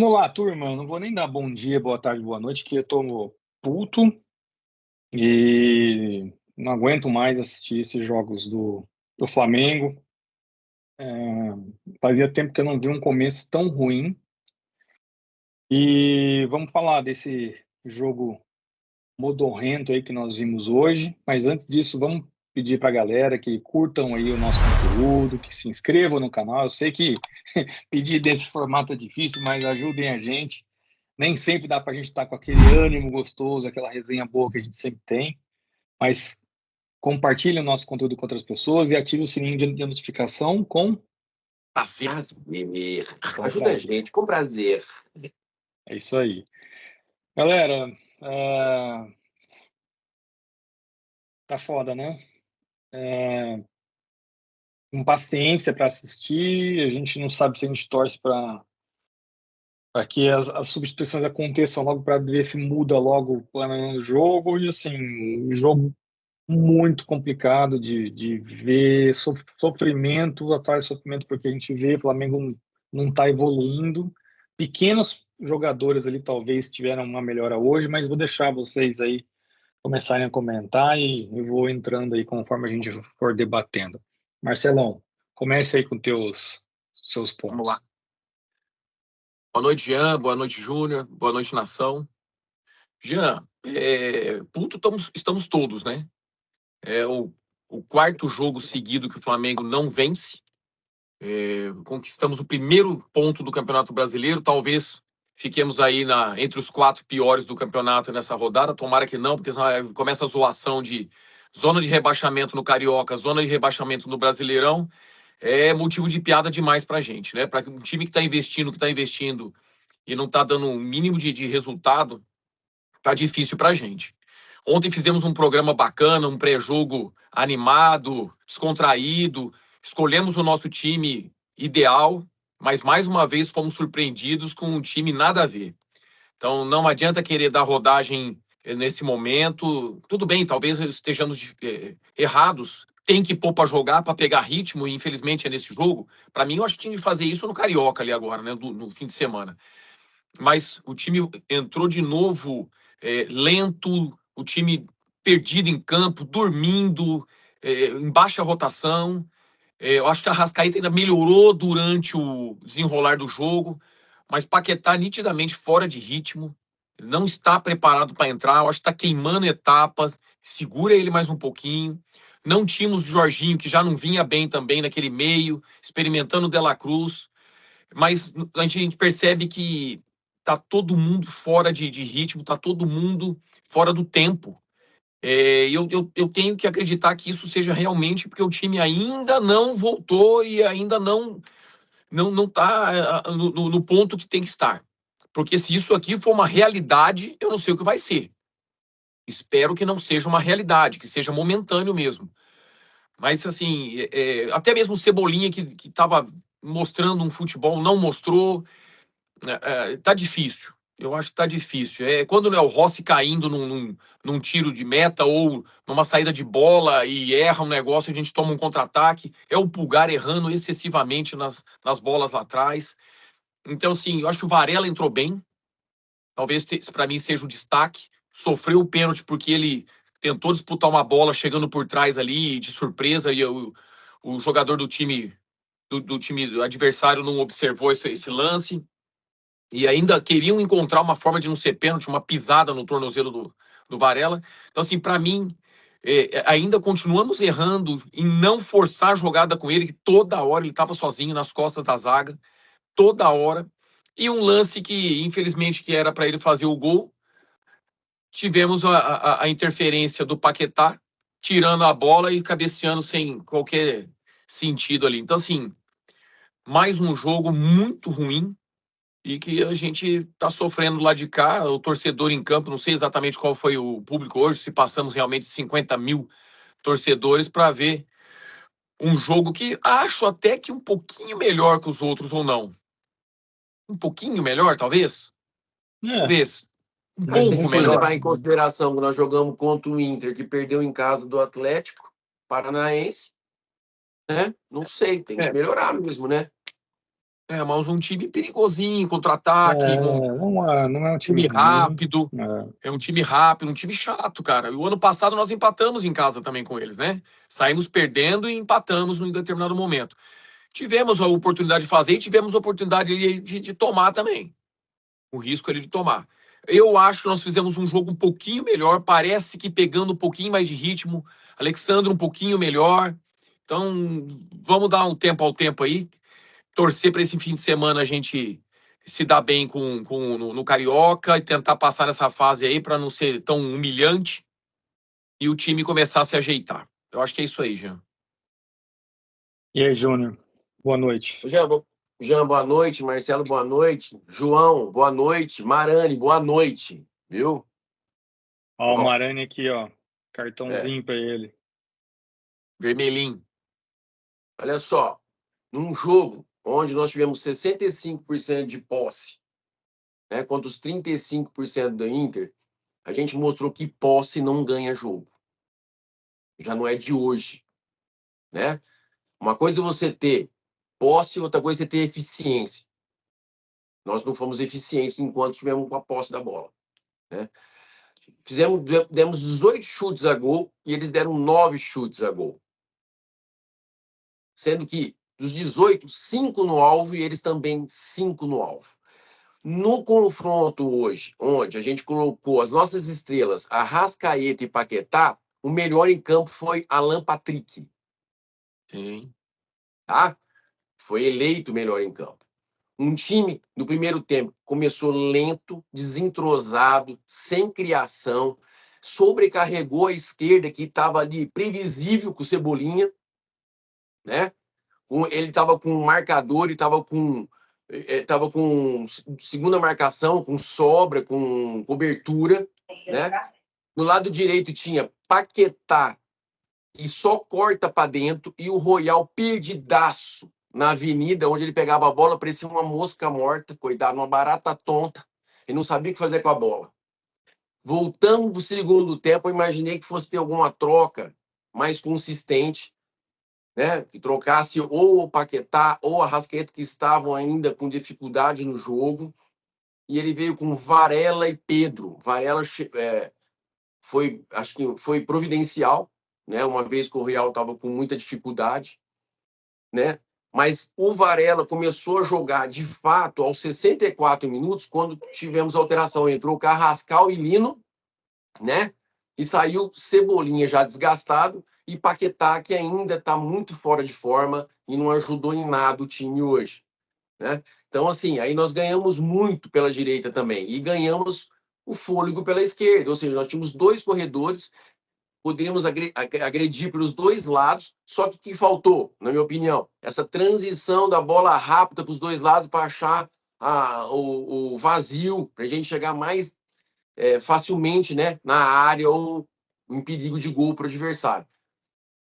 Vamos lá, turma. Não vou nem dar bom dia, boa tarde, boa noite, que eu tô puto e não aguento mais assistir esses jogos do Flamengo. Fazia tempo que eu não vi um começo tão ruim. E vamos falar desse jogo modorrento aí que nós vimos hoje. Mas antes disso, vamos pedir para a galera que curtam aí o nosso conteúdo, que se inscrevam no canal. Eu sei que pedir desse formato é difícil, mas ajudem a gente. Nem sempre dá para a gente estar com aquele ânimo gostoso, aquela resenha boa que a gente sempre tem, mas compartilhe o nosso conteúdo com outras pessoas e ative o sininho de notificação com Prazer. com Ajuda a prazer. gente, com prazer. É isso aí. Galera, é, tá foda, né? Com paciência para assistir, a gente não sabe se a gente torce para que as substituições aconteçam logo para ver se muda logo o plano do jogo. E assim, o jogo muito complicado de ver sofrimento atrás de sofrimento, porque a gente vê o Flamengo não está evoluindo. Pequenos jogadores ali talvez tiveram uma melhora hoje, mas vou deixar vocês aí começarem a comentar e eu vou entrando aí conforme a gente for debatendo. Marcelão, comece aí com seus Vamos lá. pontos. Boa noite, Jean. Boa noite, Júnior. Boa noite, nação. Jean, puto estamos todos, né? É o quarto jogo seguido que o Flamengo não vence. Conquistamos o primeiro ponto do Campeonato Brasileiro. Talvez fiquemos aí entre os 4 piores do campeonato nessa rodada. Tomara que não, porque começa a zoação de zona de rebaixamento no Carioca, zona de rebaixamento no Brasileirão. É motivo de piada demais pra gente, né? Para um time que tá investindo e não tá dando um mínimo de resultado, tá difícil pra gente. Ontem fizemos um programa bacana, um pré-jogo animado, descontraído, escolhemos o nosso time ideal, mas mais uma vez fomos surpreendidos com um time nada a ver. Então não adianta querer dar rodagem nesse momento. Tudo bem, talvez estejamos errados. Tem que pôr para jogar, para pegar ritmo, e infelizmente é nesse jogo. Para mim, eu acho que tinha que fazer isso no Carioca ali agora, né, no fim de semana. Mas o time entrou de novo lento, o time perdido em campo, dormindo, em baixa rotação. Eu acho que a Arrascaeta ainda melhorou durante o desenrolar do jogo, mas Paquetá nitidamente fora de ritmo, não está preparado para entrar, eu acho que está queimando etapa, segura ele mais um pouquinho. Não tínhamos o Jorginho, que já não vinha bem também naquele meio, experimentando o De La Cruz, mas a gente percebe que tá todo mundo fora de ritmo, tá todo mundo fora do tempo. Eu tenho que acreditar que isso seja realmente porque o time ainda não voltou e ainda não está no ponto que tem que estar. Porque se isso aqui for uma realidade, eu não sei o que vai ser. Espero que não seja uma realidade, que seja momentâneo mesmo. Mas, assim, até mesmo o Cebolinha, que estava mostrando um futebol, não mostrou. Tá difícil. Eu acho que tá difícil. Quando não é o Rossi caindo num tiro de meta ou numa saída de bola e erra um negócio, a gente toma um contra-ataque. É o Pulgar errando excessivamente nas bolas lá atrás. Então, assim, eu acho que o Varela entrou bem. Talvez para mim seja o destaque. Sofreu o pênalti porque ele tentou disputar uma bola chegando por trás ali de surpresa e o jogador do time adversário não observou esse lance. E ainda queriam encontrar uma forma de não ser pênalti, uma pisada no tornozelo do Varela. Então, assim, para mim, ainda continuamos errando em não forçar a jogada com ele, que toda hora ele estava sozinho nas costas da zaga, toda hora. E um lance que, infelizmente, que era para ele fazer o gol, tivemos a interferência do Paquetá, tirando a bola e cabeceando sem qualquer sentido ali. Então, assim, mais um jogo muito ruim, e que a gente está sofrendo lá de cá, o torcedor em campo, não sei exatamente qual foi o público hoje, se passamos realmente 50 mil torcedores para ver um jogo que acho até que um pouquinho melhor que os outros ou não. Um pouquinho melhor, talvez? É, Talvez. Um Mas se a pouco gente for melhor. levar em consideração que nós jogamos contra o Inter, que perdeu em casa do Atlético Paranaense, né? Não sei, tem que melhorar mesmo, né? Mas um time perigosinho, contra-ataque, Não é um time time ruim. rápido. É um time rápido, um time chato, cara. E o ano passado nós empatamos em casa também com eles, né? Saímos perdendo e empatamos num determinado momento. Tivemos a oportunidade de fazer e tivemos a oportunidade de tomar também. O risco era de tomar. Eu acho que nós fizemos um jogo um pouquinho melhor, parece que pegando um pouquinho mais de ritmo. Alexandre um pouquinho melhor. Então, vamos dar um tempo ao tempo aí. Torcer para esse fim de semana a gente se dar bem no Carioca e tentar passar nessa fase aí para não ser tão humilhante e o time começar a se ajeitar. Eu acho que é isso aí, Jean. E aí, Júnior? Boa noite. Jean, boa noite. Marcelo, boa noite. João, boa noite. Marani, boa noite. Viu? Ó, o Marani aqui, ó. Cartãozinho para ele. Vermelhinho. Olha só. Num jogo onde nós tivemos 65% de posse, né, contra os 35% do Inter, a gente mostrou que posse não ganha jogo. Já não é de hoje, né? Uma coisa é você ter posse, outra coisa é você ter eficiência. Nós não fomos eficientes enquanto tivemos com a posse da bola, né? Demos 18 chutes a gol e eles deram 9 chutes a gol. Sendo que dos 18, 5 no alvo e eles também 5 no alvo. No confronto hoje, onde a gente colocou as nossas estrelas, Arrascaeta e Paquetá, o melhor em campo foi Alan Patrick. Sim. Tá? Foi eleito o melhor em campo. Um time, no primeiro tempo, começou lento, desentrosado, sem criação, sobrecarregou a esquerda, que estava ali previsível com o Cebolinha, né? Ele estava com marcador, ele estava com segunda marcação, com sobra, com cobertura, né? No lado direito tinha Paquetá, que só corta para dentro, e o Royal perdidaço na avenida, onde ele pegava a bola, parecia uma mosca morta, coitado, uma barata tonta, e não sabia o que fazer com a bola. Voltando para o segundo tempo, eu imaginei que fosse ter alguma troca mais consistente, né? Que trocasse ou o Paquetá ou a Arrascaeta, que estavam ainda com dificuldade no jogo, e ele veio com Varela e Pedro. Varela acho que foi providencial, né? Uma vez que o Real estava com muita dificuldade, né? Mas o Varela começou a jogar de fato aos 64 minutos, quando tivemos a alteração. Entrou Carrascal e Lino, né? E saiu Cebolinha já desgastado e Paquetá, que ainda está muito fora de forma e não ajudou em nada o time hoje, né? Então, assim, aí nós ganhamos muito pela direita também e ganhamos o fôlego pela esquerda, ou seja, nós tínhamos dois corredores, poderíamos agredir pelos dois lados, só que o que faltou, na minha opinião, essa transição da bola rápida para os dois lados para achar o vazio, para a gente chegar mais facilmente, né, na área ou em perigo de gol para o adversário.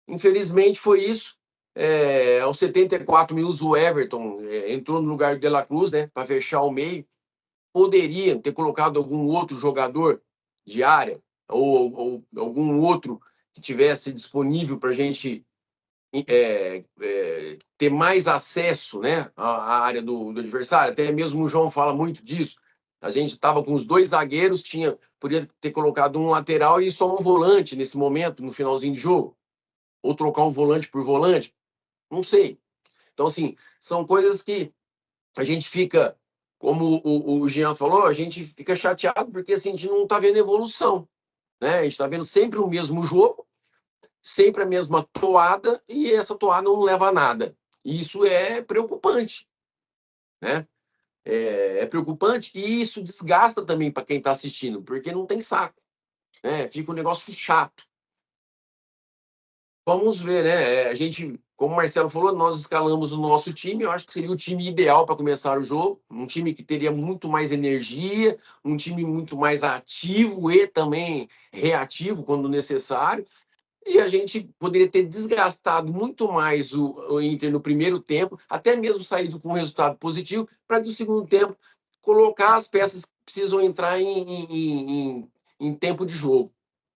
Infelizmente foi isso. Aos 74 minutos o Everton entrou no lugar do De La Cruz, né, para fechar o meio. Poderia ter colocado algum outro jogador de área ou algum outro que tivesse disponível para a gente ter mais acesso, né, à área do adversário. Até mesmo o João fala muito disso. A gente estava com os dois zagueiros, podia ter colocado um lateral e só um volante nesse momento, no finalzinho de jogo. Ou trocar um volante por volante. Não sei. Então, assim, são coisas que a gente fica, como o Jean falou, a gente fica chateado porque assim, a gente não está vendo evolução, né? A gente está vendo sempre o mesmo jogo, sempre a mesma toada, e essa toada não leva a nada. E isso é preocupante, né? É preocupante e isso desgasta também para quem está assistindo, porque não tem saco, né? Fica um negócio chato. Vamos ver, né? A gente, como o Marcelo falou, nós escalamos o nosso time. Eu acho que seria o time ideal para começar o jogo. Um time que teria muito mais energia, um time muito mais ativo e também reativo quando necessário. E a gente poderia ter desgastado muito mais o Inter no primeiro tempo, até mesmo saído com um resultado positivo, para no segundo tempo colocar as peças que precisam entrar em tempo de jogo,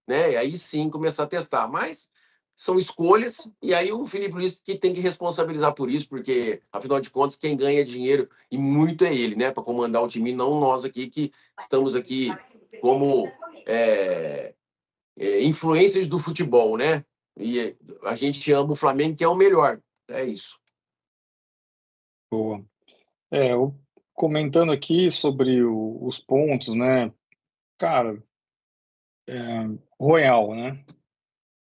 né? E aí sim começar a testar. Mas são escolhas, e aí o Felipe Luiz que tem que responsabilizar por isso, porque, afinal de contas, quem ganha dinheiro, e muito é ele, né, para comandar o time, não nós aqui, que estamos aqui como influências do futebol, né? E a gente ama o Flamengo, que é o melhor. É isso. Boa. Comentando aqui sobre os pontos, né? Cara, Royal, né?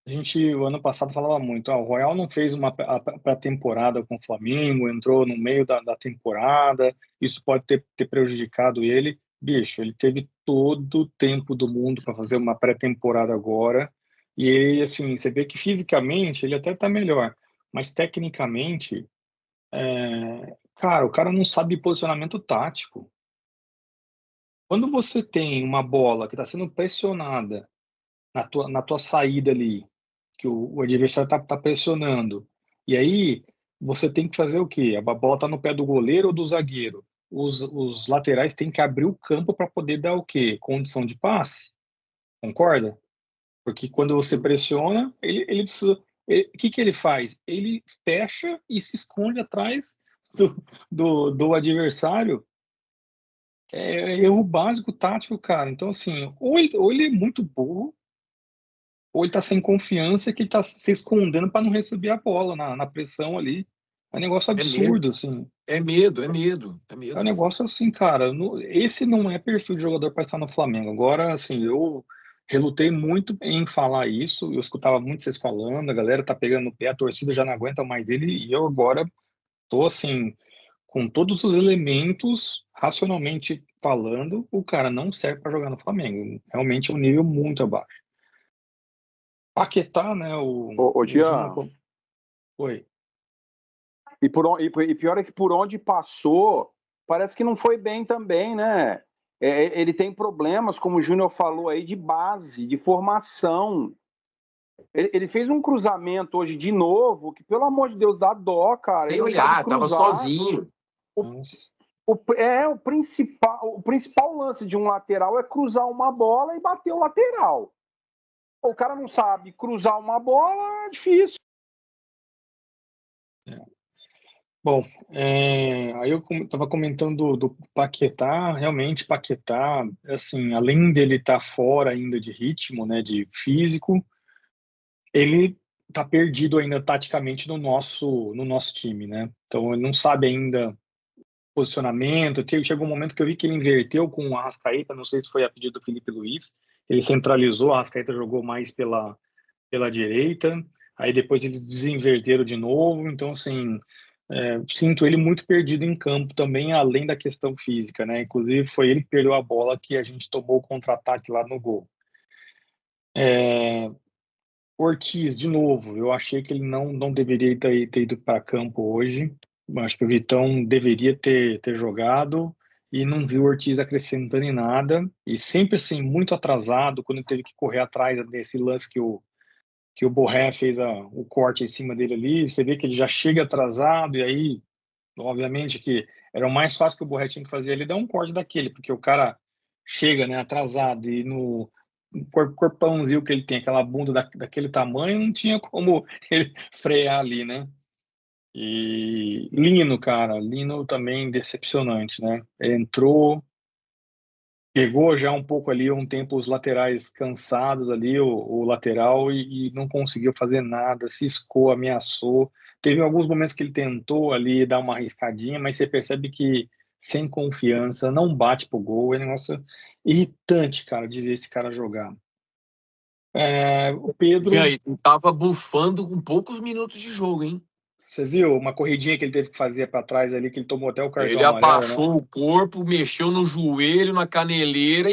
A gente, o ano passado, falava muito, o Royal não fez uma pré-temporada com o Flamengo, entrou no meio da temporada, isso pode ter prejudicado ele. Bicho, ele teve todo o tempo do mundo para fazer uma pré-temporada agora, e ele, assim, você vê que fisicamente ele até tá melhor, mas tecnicamente, cara, o cara não sabe posicionamento tático. Quando você tem uma bola que está sendo pressionada na tua saída ali, que o adversário tá pressionando. E aí você tem que fazer o quê? A bola tá no pé do goleiro ou do zagueiro. Os laterais têm que abrir o campo para poder dar o quê? Condição de passe. Concorda? Porque quando você pressiona, ele precisa. O que ele faz? Ele fecha e se esconde atrás do adversário. É erro básico tático, cara. Então, assim, ou ele é muito burro, ou ele tá sem confiança que ele tá se escondendo para não receber a bola na pressão ali. É um negócio É medo, absurdo, assim. é medo, é medo, é É um medo. negócio assim, cara. Esse não é perfil de jogador para estar no Flamengo. Agora, assim, eu relutei muito em falar isso. Eu escutava muito vocês falando, a galera tá pegando no pé, a torcida já não aguenta mais ele. E eu agora tô, assim, com todos os elementos, racionalmente falando, o cara não serve para jogar no Flamengo. Realmente é um nível muito abaixo. Paquetá, né? Ô, O Júnior. Jean, Oi. e pior é que por onde passou, parece que não foi bem também, né? Ele tem problemas, como o Júnior falou aí, de base, de formação. Ele fez um cruzamento hoje de novo, que pelo amor de Deus, dá dó, cara. Ele Sem não sabe olhar, tava cruzar. sozinho. Nossa. O principal lance de um lateral é cruzar uma bola e bater o lateral. O cara não sabe cruzar uma bola, é difícil. Bom, aí eu estava comentando do Paquetá, realmente Paquetá, assim, além dele estar fora ainda de ritmo, né, de físico, ele tá perdido ainda taticamente no nosso time, né? Então ele não sabe ainda posicionamento. Chegou um momento que eu vi que ele inverteu com o Arrascaeta, não sei se foi a pedido do Felipe Luiz, ele centralizou, o Arrascaeta jogou mais pela direita, aí depois eles desinverteram de novo, então assim, sinto ele muito perdido em campo também, além da questão física, né? Inclusive foi ele que perdeu a bola que a gente tomou o contra-ataque lá no gol. Ortiz, de novo, eu achei que ele não deveria ter ido para campo hoje. Eu acho que o Vitão deveria ter jogado e não vi o Ortiz acrescentando em nada. E sempre assim, muito atrasado, quando ele teve que correr atrás desse lance que o Borré fez o corte em cima dele ali. Você vê que ele já chega atrasado, e aí, obviamente, que era o mais fácil que o Borré tinha que fazer ele dar um corte daquele, porque o cara chega, né, atrasado e no corpãozinho que ele tem, aquela bunda daquele tamanho, não tinha como ele frear ali, né? E Lino, cara, Lino também decepcionante, né? Ele entrou, pegou já um pouco ali, um tempo os laterais cansados ali, o lateral, e não conseguiu fazer nada, ciscou, ameaçou. Teve alguns momentos que ele tentou ali dar uma arriscadinha, mas você percebe que sem confiança, não bate pro gol, é um negócio irritante, cara, de ver esse cara jogar. O E Pedro, aí, tava bufando com poucos minutos de jogo, hein? você viu uma corridinha que ele teve que fazer para trás ali, que ele tomou até o cartão Ele amarelo, né? abaixou o corpo, mexeu no joelho, na caneleira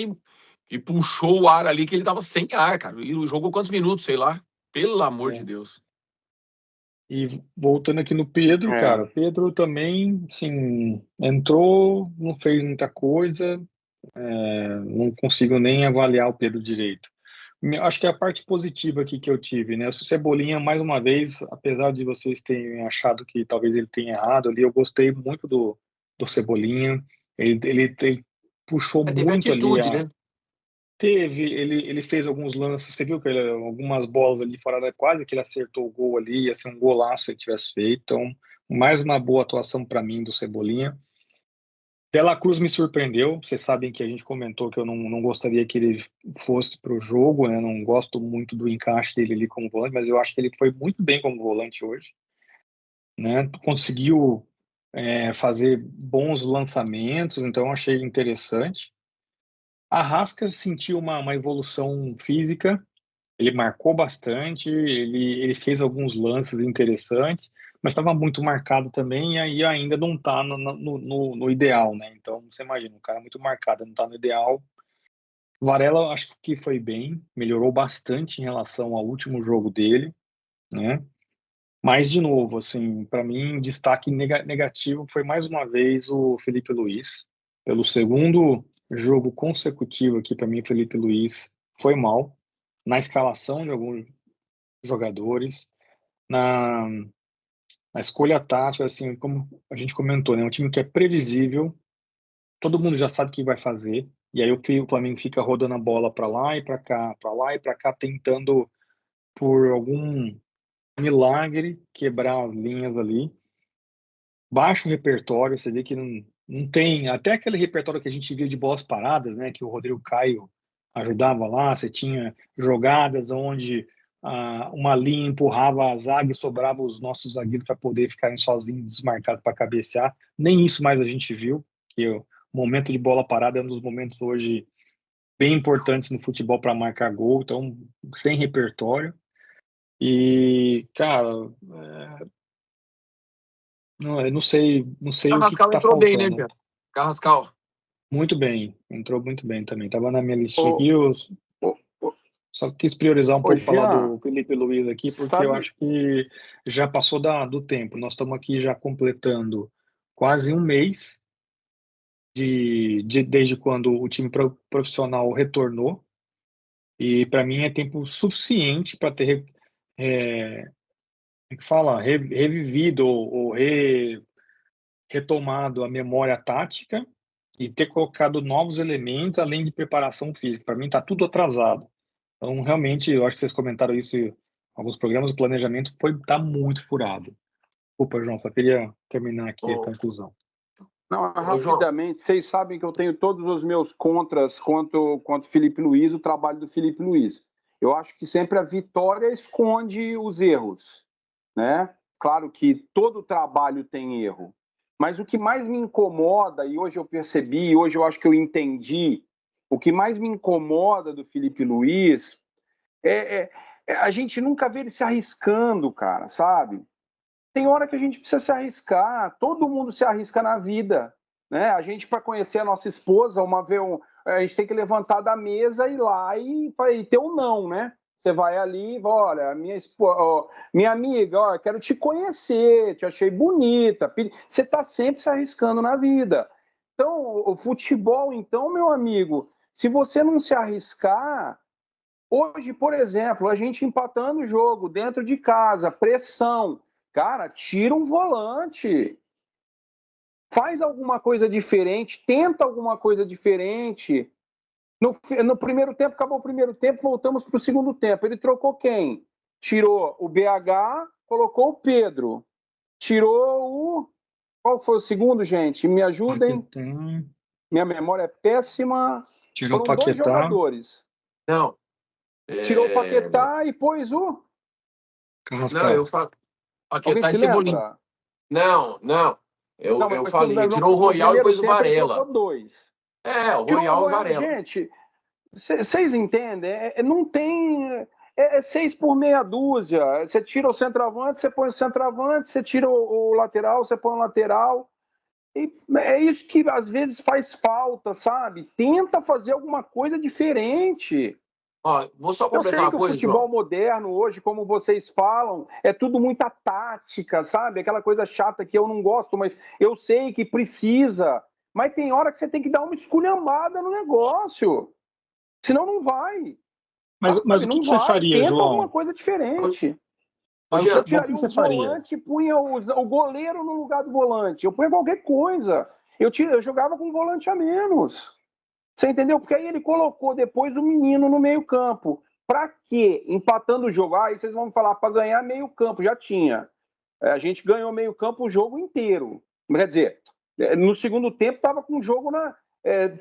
e puxou o ar ali, que ele tava sem ar, cara. E jogou quantos minutos, sei lá. Pelo amor de É. Deus. E voltando aqui no Pedro, É. cara, Pedro também, assim, entrou, não fez muita coisa, não consigo nem avaliar o Pedro direito. Acho que é a parte positiva aqui que eu tive, né? O Cebolinha, mais uma vez, apesar de vocês terem achado que talvez ele tenha errado ali, eu gostei muito do Cebolinha. Ele puxou Teve muito ali atitude, né? Ele fez alguns lances, você viu que algumas bolas ali fora da quase que ele acertou o gol ali, ia ser um golaço se ele tivesse feito. Então, mais uma boa atuação para mim do Cebolinha. Dela Cruz me surpreendeu. Vocês sabem que a gente comentou que eu não gostaria que ele fosse para o jogo, né? Eu não gosto muito do encaixe dele ali como volante, mas eu acho que ele foi muito bem como volante hoje, né? Conseguiu fazer bons lançamentos, então eu achei interessante. Arrasca sentiu uma evolução física, ele marcou bastante, ele fez alguns lances interessantes, mas estava muito marcado também, e aí ainda não está no ideal, né? Então, você imagina, um cara muito marcado, não está no ideal. Varela, eu acho que foi bem, melhorou bastante em relação ao último jogo dele, né? Mas, de novo, assim, para mim, destaque negativo foi mais uma vez o Felipe Luiz. Pelo segundo jogo consecutivo aqui, para mim, o Felipe Luiz foi mal na escalação de alguns jogadores, na, na escolha tática, assim, como a gente comentou, né? Um time que é previsível, todo mundo já sabe o que vai fazer, e aí o Flamengo fica rodando a bola para lá e para cá, para lá e para cá, tentando, por algum milagre, quebrar as linhas ali. Baixo repertório, você vê que não tem, até aquele repertório que a gente viu de bolas paradas, né, que o Rodrigo Caio ajudava lá, você tinha jogadas onde uma linha empurrava a zaga e sobrava os nossos zagueiros para poder ficarem sozinhos, desmarcados para cabecear. Nem isso mais a gente viu, que o momento de bola parada é um dos momentos hoje bem importantes no futebol para marcar gol, então sem repertório. E, cara, eu não sei o que Carrascal está entrou bem, né, faltando. Pedro? Carrascal. Muito bem, entrou muito bem também. Estava na minha listinha Ô, aqui, eu ô, ô, só quis priorizar um ô, pouco falar Jean, do Felipe Luiz aqui, porque eu sabe, acho que já passou do tempo. Nós estamos aqui já completando quase um mês desde quando o time profissional retornou, e para mim é tempo suficiente para ter, como é que fala, revivido ou retomado a memória tática e ter colocado novos elementos além de preparação física. Para mim está tudo atrasado. Então, realmente, eu acho que vocês comentaram isso em alguns programas, o planejamento tá muito furado. Desculpa, João, só queria terminar aqui a Ô, conclusão. não, ô, João, rapidamente, vocês sabem que eu tenho todos os meus contras quanto Felipe Luiz, o trabalho do Felipe Luiz. Eu acho que sempre a vitória esconde os erros, né? Claro que todo trabalho tem erro, mas o que mais me incomoda, e hoje eu percebi, hoje eu acho que eu entendi, o que mais me incomoda do Felipe Luiz é a gente nunca vê ele se arriscando, cara, sabe? Tem hora que a gente precisa se arriscar, todo mundo se arrisca na vida, né? A gente, para conhecer a nossa esposa, a gente tem que levantar da mesa e ir lá e ter um não, né? Você vai ali e olha, minha amiga, ó, quero te conhecer, te achei bonita. Você está sempre se arriscando na vida. Então, o futebol, então, meu amigo, se você não se arriscar, hoje, por exemplo, a gente empatando o jogo dentro de casa, pressão. Cara, tira um volante. Faz alguma coisa diferente, tenta alguma coisa diferente. No primeiro tempo, acabou o primeiro tempo, voltamos para o segundo tempo. Ele trocou quem? Tirou o BH, colocou o Pedro. Tirou o. Qual foi o segundo, gente? Me ajudem. Paquetá, Minha memória é péssima. tirou o Foram dois Paquetá, jogadores. não. Tirou o É, Paquetá e pôs o. não, eu Carrascal. falo. Alguém Paquetá e se Cebolinha. lembra? Não, não. Não, Eu mas falei, tirou o no Royal e primeiro pôs o tempo ele Varela. trocou dois. É, o Tirou o Royal e Royal. Varela. Gente, vocês entendem? Não tem. Seis por meia dúzia. Você tira o centroavante, você põe o centroavante, você tira o lateral, você põe o lateral. E é isso que às vezes faz falta, sabe? Tenta fazer alguma coisa diferente. Ó, vou só Eu completar sei uma que o coisa, futebol João. moderno hoje, como vocês falam, é tudo muita tática, sabe? Aquela coisa chata que eu não gosto, mas eu sei que precisa. Mas tem hora que você tem que dar uma esculhambada no negócio. Senão não vai. Mas Sabe? o que Não que você vai. faria, Tenta alguma João? coisa diferente. Ô, Mas Eu Jean, o que tiraria você um faria? volante e punha o goleiro no lugar do volante. Eu punha qualquer coisa. Eu jogava com um volante a menos. Você entendeu? Porque aí ele colocou depois o menino no meio-campo. Para quê? Empatando o jogo. Aí vocês vão falar, para ganhar meio-campo, já tinha. A gente ganhou meio-campo o jogo inteiro. Quer dizer, no segundo tempo estava com o jogo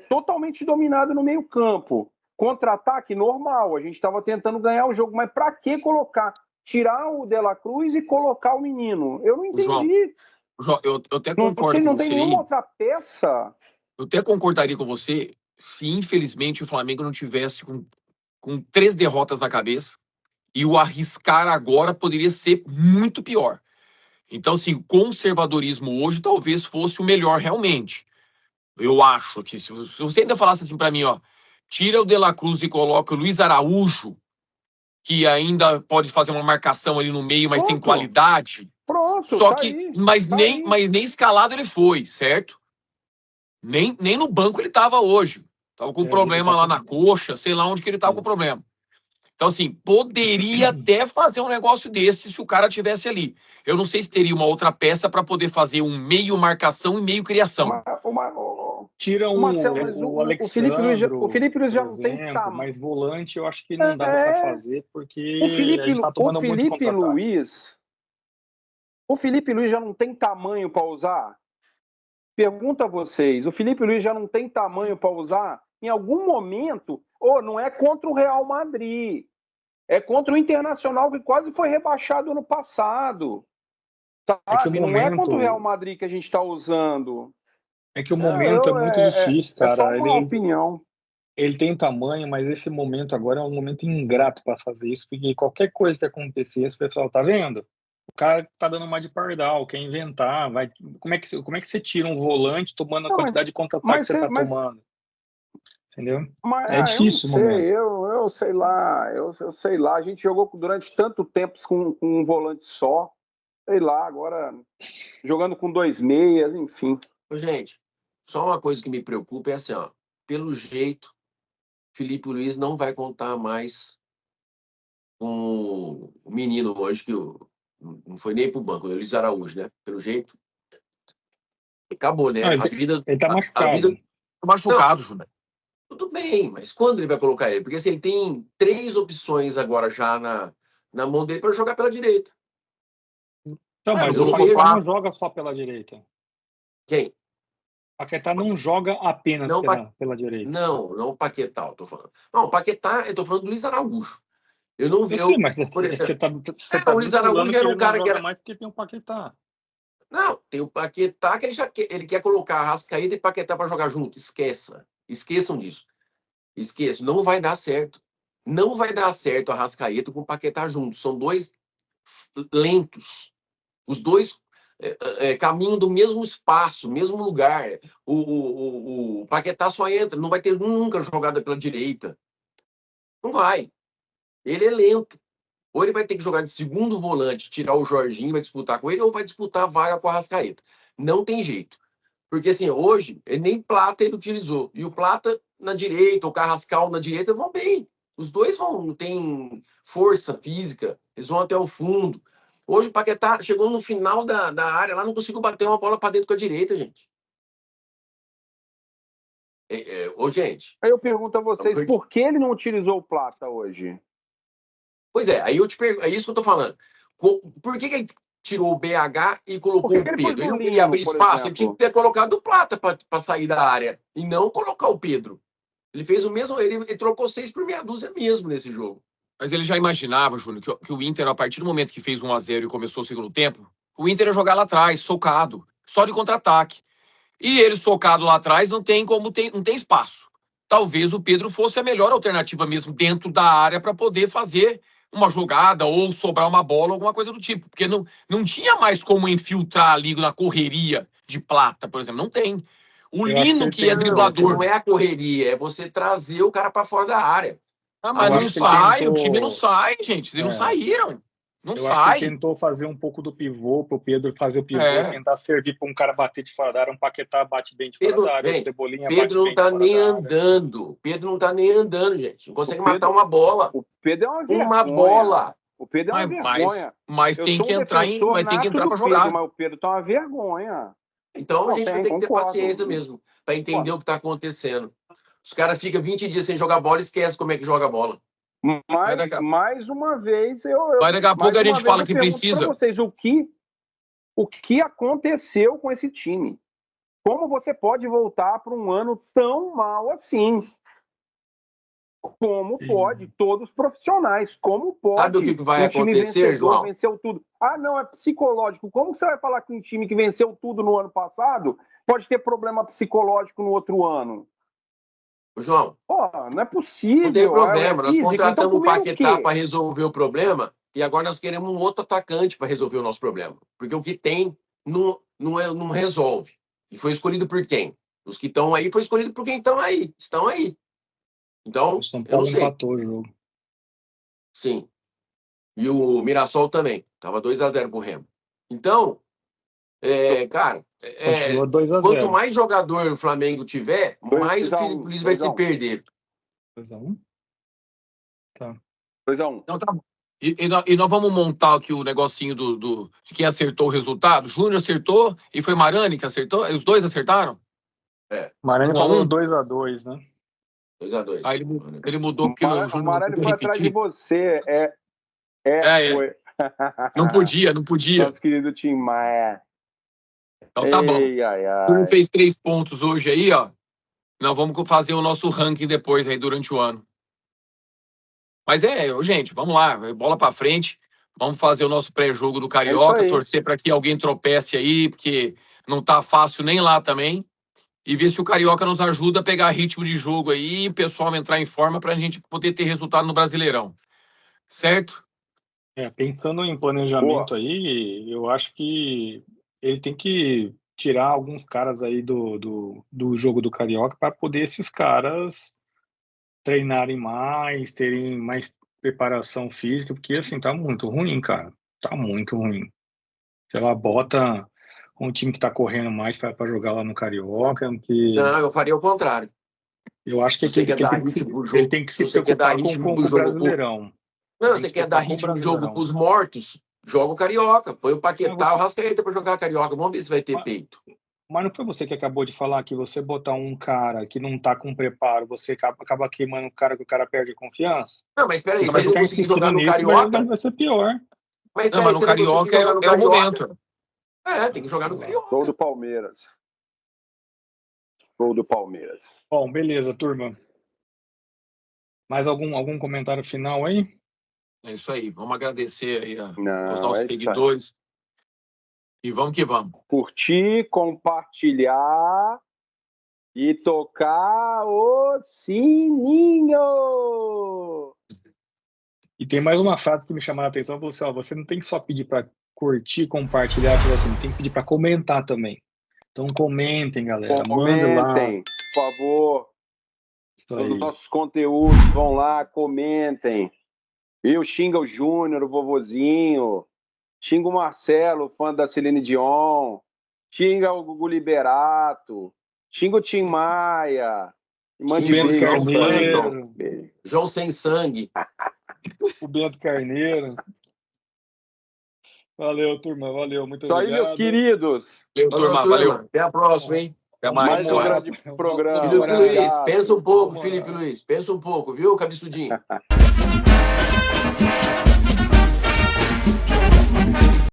totalmente dominado no meio-campo. Contra-ataque normal, a gente estava tentando ganhar o jogo, mas para que colocar? Tirar o De La Cruz e colocar o menino? Eu não entendi. João, eu até concordo com Não você tem nenhuma outra peça. Eu até concordaria com você se, infelizmente, o Flamengo não tivesse com 3 derrotas na cabeça e o arriscar agora poderia ser muito pior. Então, assim, o conservadorismo hoje talvez fosse o melhor realmente. Eu acho que se você ainda falasse assim para mim, ó, tira o De La Cruz e coloca o Luiz Araújo, que ainda pode fazer uma marcação ali no meio, mas tem qualidade. Pronto, Só tá que, aí, mas tá nem escalado ele foi, certo? Nem no banco ele estava hoje. Tava com problema lá na coxa, sei lá onde que ele tava com problema. Então, assim, poderia até fazer um negócio desse se o cara tivesse ali. Eu não sei se teria uma outra peça para poder fazer um meio marcação e meio criação. Tira Marcelo, o Alexandro, o Felipe Luiz já não tem exemplo, mas volante eu acho que não dava para fazer porque a gente tá tomando muito contra-ataque. O Felipe Luiz já não tem tamanho para usar? Pergunto a vocês, o Felipe Luiz já não tem tamanho para usar? Em algum momento, não é contra o Real Madrid, é contra o Internacional que quase foi rebaixado ano passado. Sabe? Não é contra o Real Madrid que a gente está usando. É que o momento é muito difícil, cara. É só uma opinião. Ele tem tamanho, mas esse momento agora é um momento ingrato para fazer isso, porque qualquer coisa que acontecesse, o pessoal tá vendo? O cara tá dando uma de pardal, quer inventar, vai. Como é que você tira um volante tomando a quantidade de contra-ataque que você tá tomando? Entendeu? É difícil o momento. Eu sei lá, eu sei lá. A gente jogou durante tanto tempo com um volante só. Sei lá, agora jogando com 2 meias, enfim. Gente, só uma coisa que me preocupa é assim, ó. Pelo jeito, Felipe Luiz não vai contar mais com o menino hoje, que não foi nem pro banco, o Luiz Araújo, né? Pelo jeito. Acabou, né? Ele tá machucado. Tá machucado, Júnior. Tudo bem, mas quando ele vai colocar ele? Porque assim, ele tem 3 opções agora já na mão dele para jogar pela direita. Então, mas o Paquetá não joga só pela direita. Quem? O Paquetá não joga apenas pela direita. Não o Paquetá, eu tô falando. Não, o Paquetá, eu tô falando do Luiz Araújo. Eu não vi. Mas por exemplo, o Luiz Araújo era um cara que era mais porque tem o Paquetá. Não, tem o Paquetá que ele quer colocar Arrascaeta e Paquetá para jogar junto. Esqueçam disso. Esqueçam, não vai dar certo. Não vai dar certo a Arrascaeta com o Paquetá junto. São 2 lentos. Os 2 caminham do mesmo espaço, mesmo lugar. O Paquetá só entra, não vai ter nunca jogada pela direita. Não vai. Ele é lento. Ou ele vai ter que jogar de segundo volante, tirar o Jorginho, vai disputar com ele, ou vai disputar a vaga com a Arrascaeta. Não tem jeito. Porque, assim, hoje, nem Plata ele utilizou. E o Plata na direita, o Carrascal na direita, vão bem. Os dois têm força física, eles vão até o fundo. Hoje o Paquetá chegou no final da área, lá não conseguiu bater uma bola para dentro com a direita, gente. Gente. Aí eu pergunto a vocês, por que ele não utilizou o Plata hoje? Pois é, aí eu te pergunto, é isso que eu tô falando. Por que ele tirou o BH e colocou o Pedro? Ele não queria abrir espaço, ele tinha que ter colocado o Plata para sair da área e não colocar o Pedro. Ele fez o mesmo, ele trocou 6 por meia dúzia mesmo nesse jogo. Mas ele já imaginava, Júnior, que o Inter, a partir do momento que fez 1-0 e começou o segundo tempo, o Inter ia jogar lá atrás, socado, só de contra-ataque. E ele socado lá atrás não tem espaço. Talvez o Pedro fosse a melhor alternativa mesmo dentro da área para poder fazer uma jogada ou sobrar uma bola, alguma coisa do tipo. Porque não tinha mais como infiltrar ali na correria de Plata, por exemplo. Não tem. O Lino, que é driblador. Não é a correria, é você trazer o cara para fora da área. Mas não sai, o time não sai, gente. Eles não saíram. Não sai. Acho que ele tentou fazer um pouco do pivô, pro Pedro fazer o pivô, tentar servir para um cara bater de fora da área, um Paquetá bate bem de fora da área, o Cebolinha Pedro não tá nem andando. Pedro não tá nem andando, gente. Não consegue matar uma bola. O Pedro é uma vergonha. Uma bola. O Pedro é uma vergonha. Mas tem que entrar vai ter que entrar para jogar. Mas o Pedro tá uma vergonha. Então a gente vai ter que ter paciência mesmo para entender o que está acontecendo. Os caras ficam 20 dias sem jogar bola e esquecem como é que joga bola. Mais uma vez, Mas daqui a pouco a gente fala que precisa. Vocês, o que aconteceu com esse time? Como você pode voltar para um ano tão mal assim? Como pode? Todos profissionais. Como pode? Sabe o que vai acontecer, João? Venceu tudo. Ah, não, é psicológico. Como você vai falar que um time que venceu tudo no ano passado pode ter problema psicológico no outro ano? João, não é possível. não tem problema. Nós contratamos o Paquetá para para resolver o problema e agora nós queremos um outro atacante para resolver o nosso problema. Porque o que tem não resolve. E foi escolhido por quem? Os que estão aí foi escolhido por quem estão aí. Então, o São Paulo empatou o jogo. Sim. E o Mirassol também. Tava 2-0 pro Remo. Então, cara, quanto mais jogador o Flamengo tiver, mais o Felipe Luiz vai se perder. 2-1. Tá. 2-1. Então tá bom. E nós vamos montar aqui o negocinho de quem acertou o resultado. Júnior acertou e foi Marani que acertou? Os dois acertaram? Marani falou 2-2, né? 2-2. Aí ele mudou porque o Júnior o Marani foi atrás de você. Foi. Não podia. Nosso querido Tim Maia. Então tá bom. O Júnior fez 3 pontos hoje aí, ó. Nós vamos fazer o nosso ranking depois aí durante o ano. Mas gente, vamos lá, bola pra frente. Vamos fazer o nosso pré-jogo do Carioca, torcer para que alguém tropece aí, porque não tá fácil nem lá também. E ver se o Carioca nos ajuda a pegar ritmo de jogo aí e o pessoal entrar em forma para a gente poder ter resultado no Brasileirão. Certo? Pensando em planejamento aí, eu acho que ele tem que tirar alguns caras aí do jogo do Carioca para poder esses caras treinarem mais, terem mais preparação física, porque assim, tá muito ruim, cara. Tá muito ruim. Sei lá, bota um time que tá correndo mais para jogar lá no Carioca. Que... Não, eu faria o contrário. Eu acho que ele tem que se preocupar com o Brasileirão. Não, você quer dar ritmo de jogo pros mortos? Joga o Carioca. Põe o Paquetá, o Rascaeta para jogar Carioca. Vamos ver se vai ter peito. Mas não foi você que acabou de falar que você botar um cara que não tá com preparo, você acaba queimando o cara que o cara perde a confiança? Não, mas peraí, se ele não conseguir jogar no Carioca... Vai ser pior. Mas no Carioca é o momento. Tem que jogar no Carioca. Gol do Palmeiras. Bom, beleza, turma. Mais algum comentário final aí? É isso aí. Vamos agradecer aí aos nossos seguidores. E vamos que vamos. Curtir, compartilhar e tocar o sininho. E tem mais uma frase que me chamou a atenção. Você não tem que só pedir para curtir, compartilhar, assim, tem que pedir para comentar também. Então comentem, galera. Comentem, manda lá. Por favor. Os nossos conteúdos, vão lá, comentem. Xinga o Júnior, o vovozinho. Xinga o Marcelo, fã da Celine Dion. Xinga o Gugu Liberato. Xinga o Tim Maia. Mande Bento Carneiro. João Sem Sangue. O Bento Carneiro. Valeu, turma. Valeu. Muito obrigado. Isso aí, meus queridos. Valeu, turma. Valeu. Até a próxima, hein? Até mais. Mais um grande programa. Felipe Luiz, pensa um pouco, Felipe Luiz. Pensa um pouco, viu, cabeçudinho?